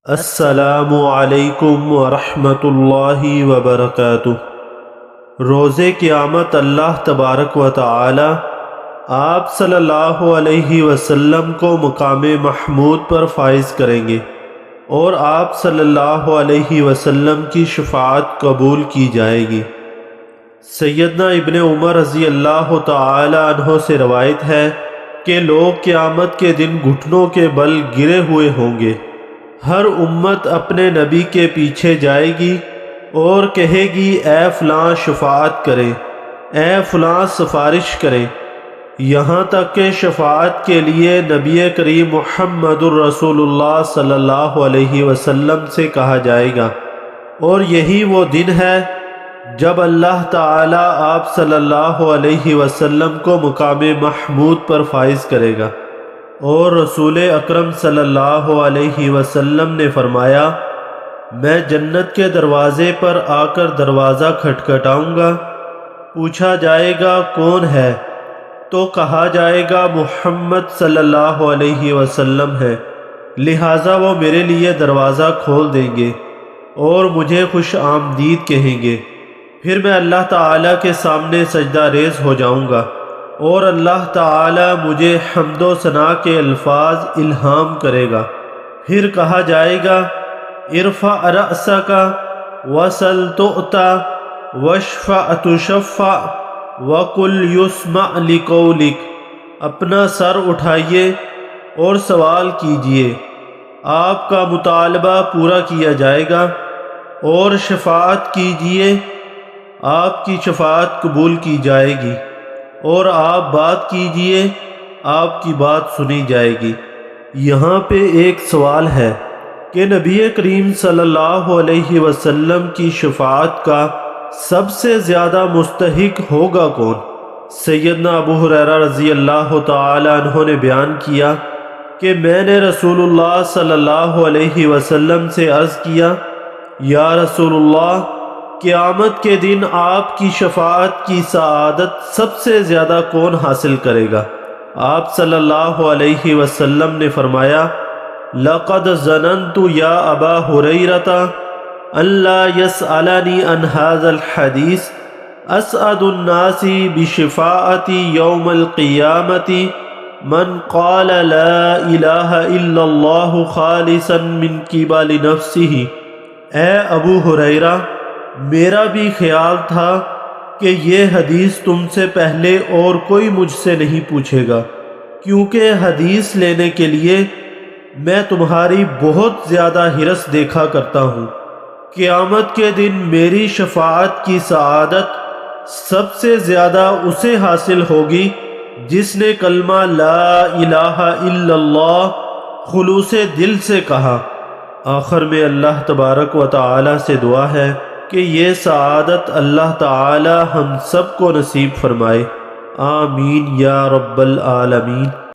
السلام علیکم ورحمۃ اللہ وبرکاتہ۔ روز قیامت اللہ تبارک و تعالی آپ صلی اللہ علیہ وسلم کو مقام محمود پر فائز کریں گے اور آپ صلی اللہ علیہ وسلم کی شفاعت قبول کی جائے گی۔ سیدنا ابن عمر رضی اللہ تعالی عنہ سے روایت ہے کہ لوگ قیامت کے دن گھٹنوں کے بل گرے ہوئے ہوں گے۔ ہر امت اپنے نبی کے پیچھے جائے گی اور کہے گی اے فلاں شفاعت کرے، اے فلاں سفارش کرے، یہاں تک کہ شفاعت کے لیے نبی کریم محمد الرسول اللہ صلی اللہ علیہ وسلم سے کہا جائے گا۔ اور یہی وہ دن ہے جب اللہ تعالی آپ صلی اللہ علیہ وسلم کو مقام محمود پر فائز کرے گا۔ اور رسول اکرم صلی اللہ علیہ وسلم نے فرمایا، میں جنت کے دروازے پر آ کر دروازہ کھٹکھٹاؤں گا، پوچھا جائے گا کون ہے؟ تو کہا جائے گا محمد صلی اللہ علیہ وسلم ہے، لہٰذا وہ میرے لیے دروازہ کھول دیں گے اور مجھے خوش آمدید کہیں گے۔ پھر میں اللہ تعالیٰ کے سامنے سجدہ ریز ہو جاؤں گا اور اللہ تعالی مجھے حمد و ثنا کے الفاظ الہام کرے گا۔ پھر کہا جائے گا ارفع رأسک وسل تؤتی واشفع تشفع وقل یسمع لقولک، اپنا سر اٹھائیے اور سوال کیجئے، آپ کا مطالبہ پورا کیا جائے گا، اور شفاعت کیجئے، آپ کی شفاعت قبول کی جائے گی، اور آپ بات کیجئے، آپ کی بات سنی جائے گی۔ یہاں پہ ایک سوال ہے کہ نبی کریم صلی اللہ علیہ وسلم کی شفاعت کا سب سے زیادہ مستحق ہوگا کون؟ سیدنا ابو ہریرہ رضی اللہ تعالی عنہ نے بیان کیا کہ میں نے رسول اللہ صلی اللہ علیہ وسلم سے عرض کیا، یا رسول اللہ، قیامت کے دن آپ کی شفاعت کی سعادت سب سے زیادہ کون حاصل کرے گا؟ آپ صلی اللہ علیہ وسلم نے فرمایا، لقد ظننت یا ابا ہریرہ ان لا یسألنی عن ھذا الحدیث اسعد الناس بشفاعتی یوم القیامت من قال لا الہ الا اللہ خالصا من قبل نفسہ۔ اے ابو ہریرہ، میرا بھی خیال تھا کہ یہ حدیث تم سے پہلے اور کوئی مجھ سے نہیں پوچھے گا، کیونکہ حدیث لینے کے لیے میں تمہاری بہت زیادہ حرص دیکھا کرتا ہوں۔ قیامت کے دن میری شفاعت کی سعادت سب سے زیادہ اسے حاصل ہوگی جس نے کلمہ لا الہ الا اللہ خلوص دل سے کہا۔ آخر میں اللہ تبارک و تعالی سے دعا ہے کہ یہ سعادت اللہ تعالی ہم سب کو نصیب فرمائے، آمین یا رب العالمین۔